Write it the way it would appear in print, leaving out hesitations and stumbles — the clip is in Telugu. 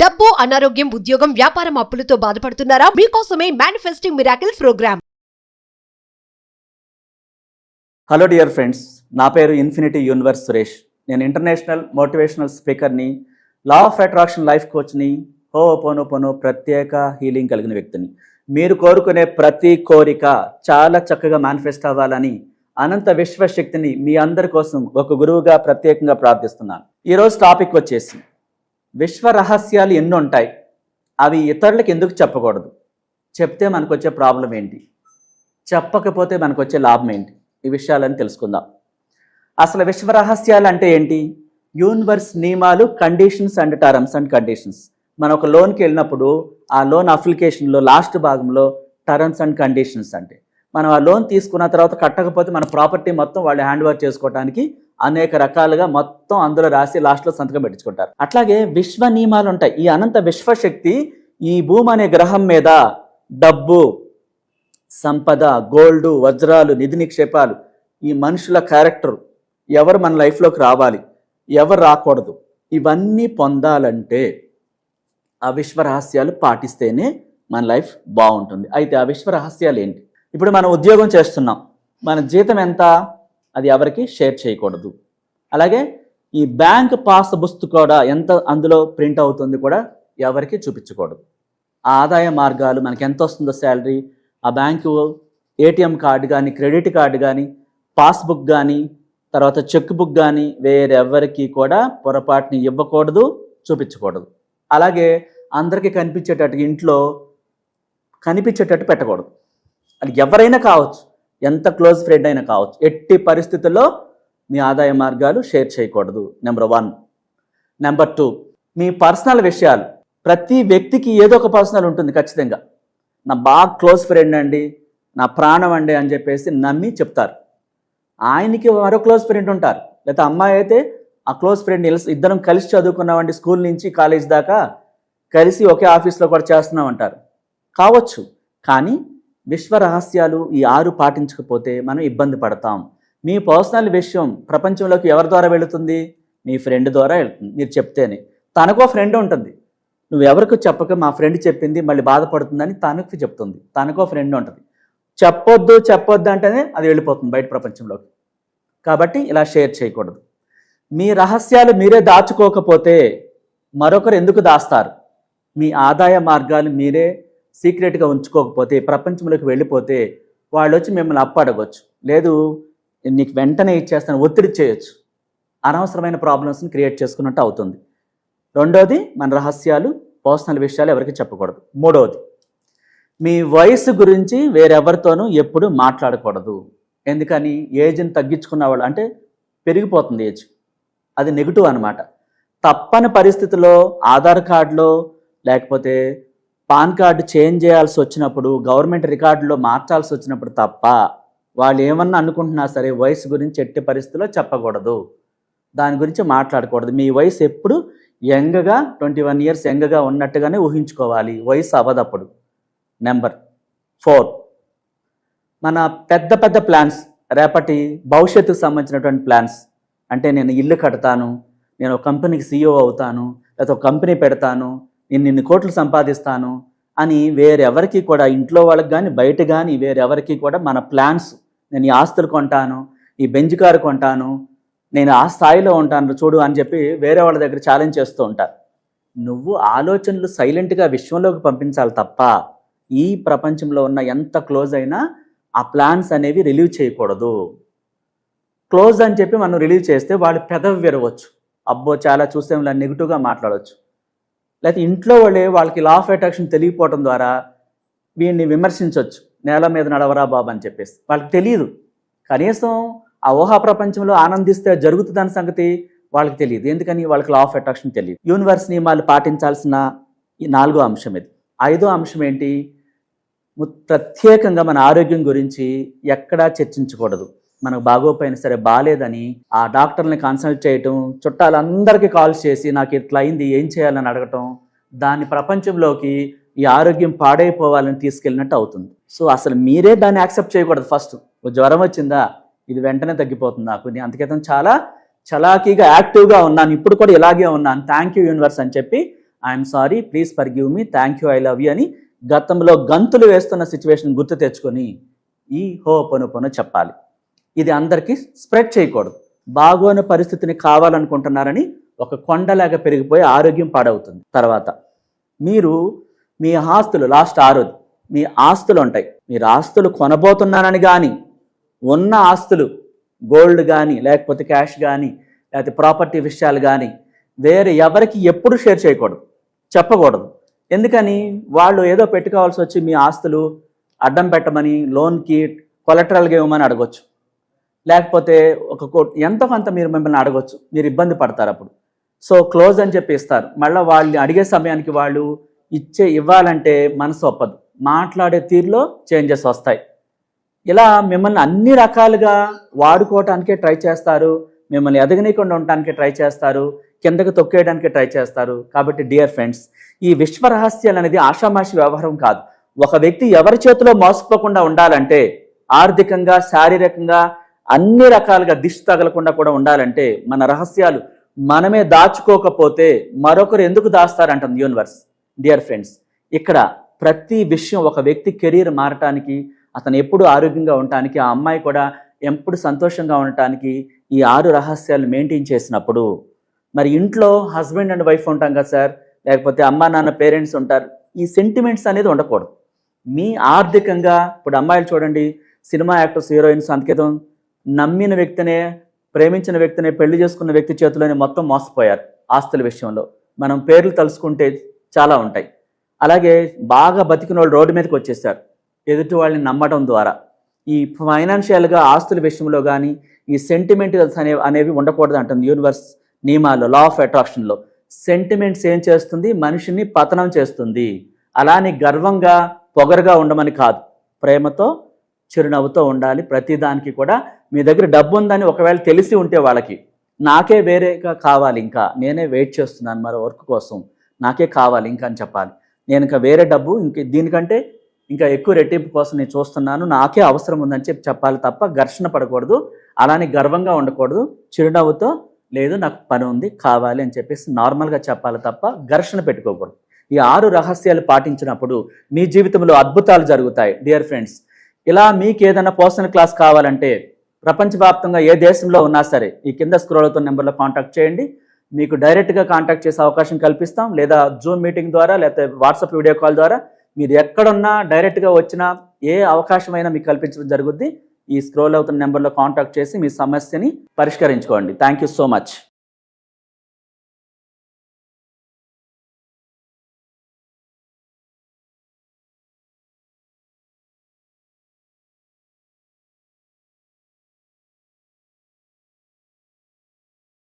డబ్బు, అనారోగ్యం, ఉద్యోగం, వ్యాపారం, అప్పులతో బాధపడుతున్నారా? మీకోసమే manifesting miracles program. Hello dear friends, నా పేరు ఇన్ఫినిటీ యూనివర్స్ సురేష్. నేను ఇంటర్నేషనల్ మోటివేషనల్ స్పీకర్ని, లా ఆఫ్ అట్రాక్షన్ లైఫ్ కోచ్ని, హోపోనోపోనో ప్రత్యేక హీలింగ్ కలిగిన వ్యక్తిని. మీరు కోరుకునే ప్రతి కోరిక చాలా చక్కగా మేనిఫెస్ట్ అవ్వాలని అనంత విశ్వశక్తిని మీ అందరి కోసం ఒక గురువుగా ప్రత్యేకంగా ప్రార్థిస్తున్నాను. ఈరోజు టాపిక్ వచ్చేసి విశ్వ రహస్యాలు ఎన్ని ఉంటాయి, అవి ఇతరులకు ఎందుకు చెప్పకూడదు, చెప్తే మనకు వచ్చే ప్రాబ్లం ఏంటి, చెప్పకపోతే మనకు వచ్చే లాభం ఏంటి, ఈ విషయాలని తెలుసుకుందాం. అసలు విశ్వ రహస్యాలు అంటే ఏంటి? యూనివర్స్ నియమాలు, conditions and terms and conditions. మనం ఒక లోన్కి వెళ్ళినప్పుడు ఆ లోన్ అప్లికేషన్లో లాస్ట్ భాగంలో టర్మ్స్ అండ్ కండిషన్స్ అంటే మనం ఆ లోన్ తీసుకున్న తర్వాత కట్టకపోతే మన ప్రాపర్టీ మొత్తం వాళ్ళు హ్యాండ్ ఓవర్ చేసుకోవడానికి అనేక రకాలుగా మొత్తం అందులో రాసి లాస్ట్లో సంతకం పెట్టించుకుంటారు. అట్లాగే విశ్వ నియమాలు ఉంటాయి. ఈ అనంత విశ్వశక్తి ఈ భూమి అనే గ్రహం మీద డబ్బు, సంపద, గోల్డ్, వజ్రాలు, నిధి నిక్షేపాలు, ఈ మనుషుల క్యారెక్టర్, ఎవరు మన లైఫ్లోకి రావాలి, ఎవరు రాకూడదు, ఇవన్నీ పొందాలంటే ఆ విశ్వ రహస్యాలు పాటిస్తేనే మన లైఫ్ బాగుంటుంది. అయితే ఆ విశ్వ రహస్యాలు ఏంటి? ఇప్పుడు మనం ఉద్యోగం చేస్తున్నాం, మన జీతం ఎంత, అది ఎవరికి షేర్ చేయకూడదు. అలాగే ఈ బ్యాంక్ పాస్ పుస్తకం కూడా ఎంత అందులో ప్రింట్ అవుతుంది కూడా ఎవరికి చూపించకూడదు. ఆ ఆదాయ మార్గాలు, మనకి ఎంత వస్తుందో శాలరీ, ఆ బ్యాంకు ఏటీఎం కార్డు కానీ, క్రెడిట్ కార్డు కానీ, పాస్బుక్ కానీ, తర్వాత చెక్ బుక్ కానీ వేరెవరికి కూడా పొరపాటుని ఇవ్వకూడదు, చూపించకూడదు. అలాగే అందరికీ కనిపించేటట్టు ఇంట్లో కనిపించేటట్టు పెట్టకూడదు. అది ఎవరైనా కావచ్చు, ఎంత క్లోజ్ ఫ్రెండ్ అయినా కావచ్చు, ఎట్టి పరిస్థితుల్లో మీ ఆదాయ మార్గాలు షేర్ చేయకూడదు. నెంబర్ 1. నెంబర్ 2, మీ పర్సనల్ విషయాలు. ప్రతి వ్యక్తికి ఏదో ఒక పర్సనల్ ఉంటుంది ఖచ్చితంగా. నా బాగా క్లోజ్ ఫ్రెండ్ అండి, నా ప్రాణం అండి అని చెప్పేసి నమ్మి చెప్తారు. ఆయనకి మరో క్లోజ్ ఫ్రెండ్ ఉంటారు. లేకపోతే అమ్మాయి అయితే ఆ క్లోజ్ ఫ్రెండ్ ఇద్దరం కలిసి చదువుకున్నామండి, స్కూల్ నుంచి కాలేజ్ దాకా కలిసి ఒకే ఆఫీస్లో కూడా చేస్తున్నాం అంటారు. కావచ్చు, కానీ విశ్వ రహస్యాలు ఈ 6 పాటించకపోతే మనం ఇబ్బంది పడతాం. మీ పర్సనల్ విషయం ప్రపంచంలోకి ఎవరి ద్వారా వెళుతుంది? మీ ఫ్రెండ్ ద్వారా వెళుతుంది. మీరు చెప్తేనే. తనకో ఫ్రెండ్ ఉంటుంది, నువ్వు ఎవరికి చెప్పక మా ఫ్రెండ్ చెప్పింది మళ్ళీ బాధపడుతుందని తనకు చెప్తుంది. తనకో ఫ్రెండ్ ఉంటుంది, చెప్పొద్దు అంటేనే అది వెళ్ళిపోతుంది బయట ప్రపంచంలోకి. కాబట్టి ఇలా షేర్ చేయకూడదు. మీ రహస్యాలు మీరే దాచుకోకపోతే మరొకరు ఎందుకు దాస్తారు? మీ ఆదాయ మార్గాలు మీరే సీక్రెట్గా ఉంచుకోకపోతే, ప్రపంచంలోకి వెళ్ళిపోతే వాళ్ళు వచ్చి మిమ్మల్ని అప్పడగొచ్చు, లేదు నీకు వెంటనే ఇచ్చేస్తాను, ఒత్తిడి చేయొచ్చు. అనవసరమైన ప్రాబ్లమ్స్ని క్రియేట్ చేసుకున్నట్టు అవుతుంది. 2వది, మన రహస్యాలు, పర్సనల్ విషయాలు ఎవరికి చెప్పకూడదు. 3వది, మీ వయసు గురించి వేరెవరితోనూ ఎప్పుడు మాట్లాడకూడదు. ఎందుకని? ఏజ్ని తగ్గించుకున్న వాళ్ళు, అంటే పెరిగిపోతుంది ఏజ్, అది నెగిటివ్ అనమాట. తప్పని పరిస్థితుల్లో ఆధార్ కార్డులో లేకపోతే పాన్ కార్డు చేంజ్ చేయాల్సి వచ్చినప్పుడు, గవర్నమెంట్ రికార్డులో మార్చాల్సి వచ్చినప్పుడు తప్ప వాళ్ళు ఏమన్నా అనుకుంటున్నా సరే వయసు గురించి ఎట్టి పరిస్థితుల్లో చెప్పకూడదు, దాని గురించి మాట్లాడకూడదు. మీ వయసు ఎప్పుడు యంగ్గా 21 ఇయర్స్ యంగ్గా ఉన్నట్టుగానే ఊహించుకోవాలి, వయసు అవ్వదప్పుడు. నెంబర్ 4, మన పెద్ద పెద్ద ప్లాన్స్, రేపటి భవిష్యత్తుకు సంబంధించినటువంటి ప్లాన్స్, అంటే నేను ఇల్లు కడతాను, నేను ఒక కంపెనీకి CEO అవుతాను, లేకపోతే ఒక కంపెనీ పెడతాను, నేను ఇన్ని కోట్లు సంపాదిస్తాను అని వేరెవరికి కూడా, ఇంట్లో వాళ్ళకి కానీ బయట కానీ వేరెవరికి కూడా మన ప్లాన్స్, నేను ఈ ఆస్తులు కొంటాను, ఈ బెంజ్ కారు కొంటాను, నేను ఆ స్థాయిలో ఉంటాను చూడు అని చెప్పి వేరే వాళ్ళ దగ్గర ఛాలెంజ్ చేస్తూ ఉంటారు. నువ్వు ఆలోచనలు సైలెంట్గా విశ్వంలోకి పంపించాలి తప్ప ఈ ప్రపంచంలో ఉన్న ఎంత క్లోజ్ అయినా ఆ ప్లాన్స్ అనేవి రిలీవ్ చేయకూడదు. క్లోజ్ అని చెప్పి మనం రిలీవ్ చేస్తే వాళ్ళు పెదవి విరవచ్చు, అబ్బో చాలా చూస్తే నెగిటివ్గా మాట్లాడవచ్చు. లేకపోతే ఇంట్లో వాళ్ళకి లా ఆఫ్ అట్రాక్షన్ తెలియకపోవడం ద్వారా వీడిని విమర్శించవచ్చు, నేల మీద నడవరా బాబు అని చెప్పేసి. వాళ్ళకి తెలియదు, కనీసం ఆ ఊహా ప్రపంచంలో ఆనందిస్తే జరుగుతుందని సంగతి వాళ్ళకి తెలియదు. ఎందుకని? వాళ్ళకి లా ఆఫ్ అట్రాక్షన్ తెలియదు. యూనివర్స్ నియమాలు పాటించాల్సిన ఈ 4వ అంశం ఇది. 5వ అంశం ఏంటి? ప్రత్యేకంగా మన ఆరోగ్యం గురించి ఎక్కడా చర్చించకూడదు. మనకు బాగోపోయినా సరే, బాగాలేదని ఆ డాక్టర్ని కన్సల్ట్ చేయటం, చుట్టాలందరికీ కాల్స్ చేసి నాకు ఇట్లా అయింది ఏం చేయాలని అడగటం, దాన్ని ప్రపంచంలోకి ఈ ఆరోగ్యం పాడైపోవాలని తీసుకెళ్ళినట్టు అవుతుంది. సో అసలు మీరే దాన్ని యాక్సెప్ట్ చేయకూడదు. ఫస్ట్ జ్వరం వచ్చిందా, ఇది వెంటనే తగ్గిపోతుంది, నాకు అందుకేతం చాలా చలాకీగా యాక్టివ్గా ఉన్నాను, ఇప్పుడు కూడా ఇలాగే ఉన్నాను, థ్యాంక్ యూ యూనివర్స్ అని చెప్పి I'm sorry, please forgive me, thank you, I love you అని గతంలో గంతులు వేస్తున్న సిచ్యువేషన్ గుర్తు తెచ్చుకొని ఈ హోపోనోపోనో చెప్పాలి. ఇది అందరికీ స్ప్రెడ్ చేయకూడదు. బాగోని పరిస్థితిని కావాలనుకుంటున్నారని ఒక కొండలాగా పెరిగిపోయి ఆరోగ్యం పాడవుతుంది. తర్వాత మీరు మీ ఆస్తులు, లాస్ట్ 6ది, మీ ఆస్తులు ఉంటాయి. మీరు ఆస్తులు కొనబోతున్నారని కానీ, ఉన్న ఆస్తులు గోల్డ్ కానీ, లేకపోతే క్యాష్ కానీ, లేకపోతే ప్రాపర్టీ విషయాలు కానీ వేరే ఎవరికి ఎప్పుడు షేర్ చేయకూడదు, చెప్పకూడదు. ఎందుకని? వాళ్ళు ఏదో పెట్టుకోవాల్సి వచ్చి మీ ఆస్తులు అడ్డం పెట్టమని, లోన్కి కొలెటరల్గా ఇవ్వమని అడగొచ్చు, లేకపోతే ఎంతో కొంత మీరు మిమ్మల్ని అడగొచ్చు, మీరు ఇబ్బంది పడతారు. అప్పుడు సో క్లోజ్ అని చెప్పి ఇస్తారు. మళ్ళీ వాళ్ళు అడిగే సమయానికి వాళ్ళు ఇవ్వాలంటే మనసు ఒప్పదు, మాట్లాడే తీరులో చేంజెస్ వస్తాయి. ఇలా మిమ్మల్ని అన్ని రకాలుగా వాడుకోవటానికే ట్రై చేస్తారు, మిమ్మల్ని ఎదగనీయకుండా ఉండటానికే ట్రై చేస్తారు, కిందకి తొక్కేయడానికి ట్రై చేస్తారు. కాబట్టి డియర్ ఫ్రెండ్స్, ఈ విశ్వ రహస్యాలు అనేది ఆషామాషి వ్యవహారం కాదు. ఒక వ్యక్తి ఎవరి చేతిలో మోసపోకుండా ఉండాలంటే, ఆర్థికంగా, శారీరకంగా అన్ని రకాలుగా దిష్టి తగలకుండా కూడా ఉండాలంటే, మన రహస్యాలు మనమే దాచుకోకపోతే మరొకరు ఎందుకు దాస్తారంటుంది యూనివర్స్. డియర్ ఫ్రెండ్స్, ఇక్కడ ప్రతి విషయం ఒక వ్యక్తి కెరీర్ మారటానికి, అతను ఎప్పుడు ఆరోగ్యంగా ఉండటానికి, ఆ అమ్మాయి కూడా ఎప్పుడు సంతోషంగా ఉండటానికి ఈ 6 రహస్యాలు మెయింటైన్ చేసినప్పుడు, మరి ఇంట్లో హస్బెండ్ అండ్ వైఫ్ ఉంటాం కదా సార్, లేకపోతే అమ్మా నాన్న పేరెంట్స్ ఉంటారు, ఈ సెంటిమెంట్స్ అనేది ఉండకూడదు. మీ ఆర్థికంగా, ఇప్పుడు అమ్మాయిలు చూడండి, సినిమా యాక్టర్స్, హీరోయిన్స్ అంతకేతం నమ్మిన వ్యక్తినే, ప్రేమించిన వ్యక్తినే పెళ్లి చేసుకున్న వ్యక్తి చేతిలోనే మొత్తం మోసపోయారు ఆస్తుల విషయంలో. మనం పేర్లు తలుసుకుంటే చాలా ఉంటాయి. అలాగే బాగా బతికిన వాళ్ళు రోడ్డు మీదకి వచ్చేసారు ఎదుటి వాళ్ళని నమ్మడం ద్వారా. ఈ ఫైనాన్షియల్గా ఆస్తుల విషయంలో కానీ ఈ సెంటిమెంట్స్ అనేవి ఉండకూడదు అంటుంది యూనివర్స్ నియమాల్లో, లా ఆఫ్ అట్రాక్షన్లో. సెంటిమెంట్స్ ఏం చేస్తుంది? మనిషిని పతనం చేస్తుంది. అలానే గర్వంగా, పొగరుగా ఉండమని కాదు, ప్రేమతో, చిరునవ్వుతో ఉండాలి. ప్రతిదానికి కూడా మీ దగ్గర డబ్బు ఉందని ఒకవేళ తెలిసి ఉంటే వాళ్ళకి, నాకే వేరేగా కావాలి, ఇంకా నేనే వెయిట్ చేస్తున్నాను మరో వర్క్ కోసం, నాకే కావాలి ఇంకా అని చెప్పాలి. నేను ఇంకా వేరే డబ్బు దీనికంటే ఇంకా ఎక్కువ రెట్టింపు కోసం నేను చూస్తున్నాను, నాకే అవసరం ఉందని చెప్పాలి తప్ప ఘర్షణ పడకూడదు. అలానే గర్వంగా ఉండకూడదు. చిరునవ్వుతో, లేదు నాకు పని ఉంది, కావాలి అని చెప్పేసి నార్మల్గా చెప్పాలి తప్ప ఘర్షణ పెట్టుకోకూడదు. ఈ 6 రహస్యాలు పాటించినప్పుడు మీ జీవితంలో అద్భుతాలు జరుగుతాయి. డియర్ ఫ్రెండ్స్, ఇలా మీకు ఏదైనా పర్సనల్ క్లాస్ కావాలంటే ప్రపంచవ్యాప్తంగా ఏ దేశంలో ఉన్నా సరే ఈ కింద స్క్రోల్ అవుతున్న నెంబర్లో కాంటాక్ట్ చేయండి. మీకు డైరెక్ట్గా కాంటాక్ట్ చేసే అవకాశం కల్పిస్తాం, లేదా జూమ్ మీటింగ్ ద్వారా, లేకపోతే వాట్సాప్ వీడియో కాల్ ద్వారా మీరు ఎక్కడున్నా డైరెక్ట్గా వచ్చినా ఏ అవకాశమైనా మీకు కల్పించడం జరుగుద్ది. ఈ స్క్రోల్ అవుతున్న నెంబర్లో కాంటాక్ట్ చేసి మీ సమస్యని పరిష్కరించుకోండి. Thank you so much.